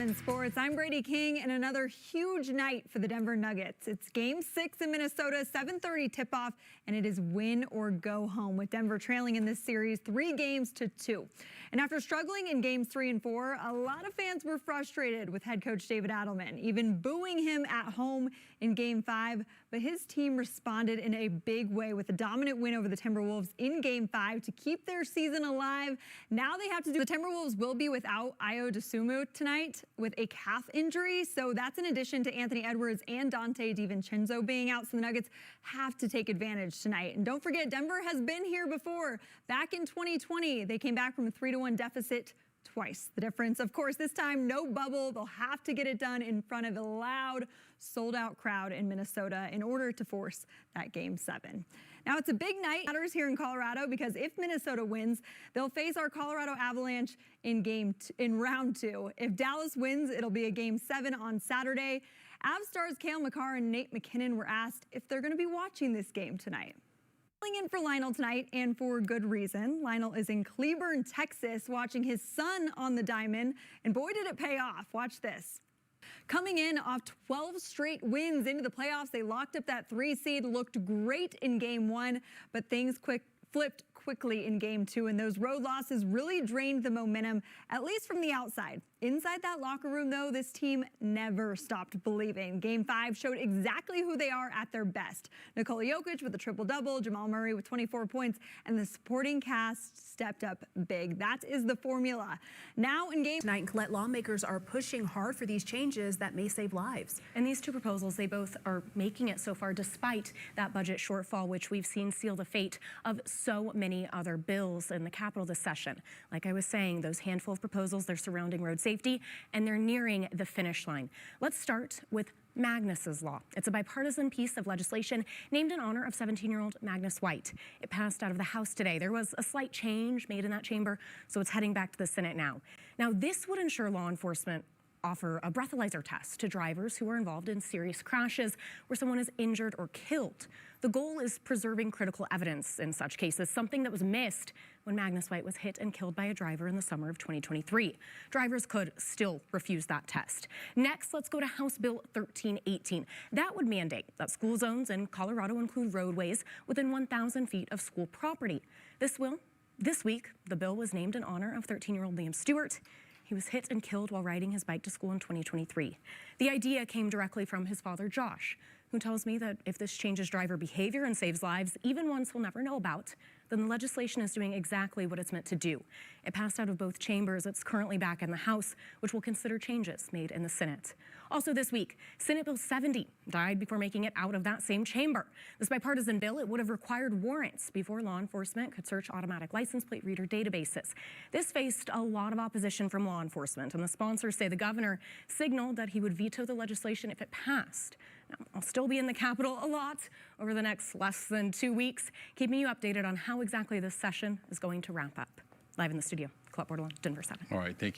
In sports, I'm Bradey King, and another huge night for the Denver Nuggets. It's Game 6 in Minnesota, 7:30 tip-off, and it is win or go home, with Denver trailing in this series 3-2. And after struggling in Games 3 and 4, a lot of fans were frustrated with head coach David Adelman, even booing him at home in Game 5. But his team responded in a big way with a dominant win over the Timberwolves in Game 5 to keep their season alive. Now they have to do. The Timberwolves will be without Ayo Dosunmu tonight with a calf injury, so that's in addition to Anthony Edwards and Dante DiVincenzo being out, so the Nuggets have to take advantage tonight. And don't forget, Denver has been here before. Back in 2020, they came back from a 3-1 deficit twice. The difference, of course, this time no bubble. They'll have to get it done in front of a loud, sold-out crowd in Minnesota in order to force that Game 7. Now, it's a big night matters here in Colorado, because if Minnesota wins, they'll face our Colorado Avalanche in round 2. If Dallas wins, it'll be a Game 7 on Saturday. Avs stars Cale Makar and Nate McKinnon were asked if they're going to be watching this game tonight. Filling in for Lionel tonight, and for good reason. Lionel is in Cleburne, Texas, watching his son on the diamond, and boy, did it pay off. Watch this. Coming in off 12 straight wins into the playoffs, they locked up that 3 seed, looked great in Game 1, but things flipped quickly in Game 2, and those road losses really drained the momentum, at least from the outside. Inside that locker room, though, this team never stopped believing. Game 5 showed exactly who they are at their best. Nikola Jokic with a triple-double, Jamal Murray with 24 points, and the supporting cast stepped up big. That is the formula. Now in Game tonight, Colette, lawmakers are pushing hard for these changes that may save lives. And these two proposals, they both are making it so far, despite that budget shortfall, which we've seen seal the fate of so many other bills in the Capitol this session. Like I was saying, those handful of proposals, they're surrounding road safety, and they're nearing the finish line. Let's start with Magnus's Law. It's a bipartisan piece of legislation named in honor of 17-year-old Magnus White. It passed out of the House today. There was a slight change made in that chamber, so it's heading back to the Senate now. Now, this would ensure law enforcement offer a breathalyzer test to drivers who are involved in serious crashes where someone is injured or killed. The goal is preserving critical evidence in such cases, something that was missed when Magnus White was hit and killed by a driver in the summer of 2023. Drivers could still refuse that test. Next, let's go to House Bill 1318. That would mandate that school zones in Colorado include roadways within 1,000 feet of school property. This week, the bill was named in honor of 13-year-old Liam Stewart. He was hit and killed while riding his bike to school in 2023. The idea came directly from his father, Josh, who tells me that if this changes driver behavior and saves lives, even ones he'll never know about, then the legislation is doing exactly what it's meant to do. It passed out of both chambers. It's currently back in the House, which will consider changes made in the Senate. Also this week, Senate Bill 70 died before making it out of that same chamber. This bipartisan bill, it would have required warrants before law enforcement could search automatic license plate reader databases. This faced a lot of opposition from law enforcement, and the sponsors say the governor signaled that he would veto the legislation if it passed. Now, I'll still be in the Capitol a lot over the next less than 2 weeks, keeping you updated on how exactly this session is going to wrap up. Live in the studio, Colette, Bordelon, Denver 7. All right, thank you.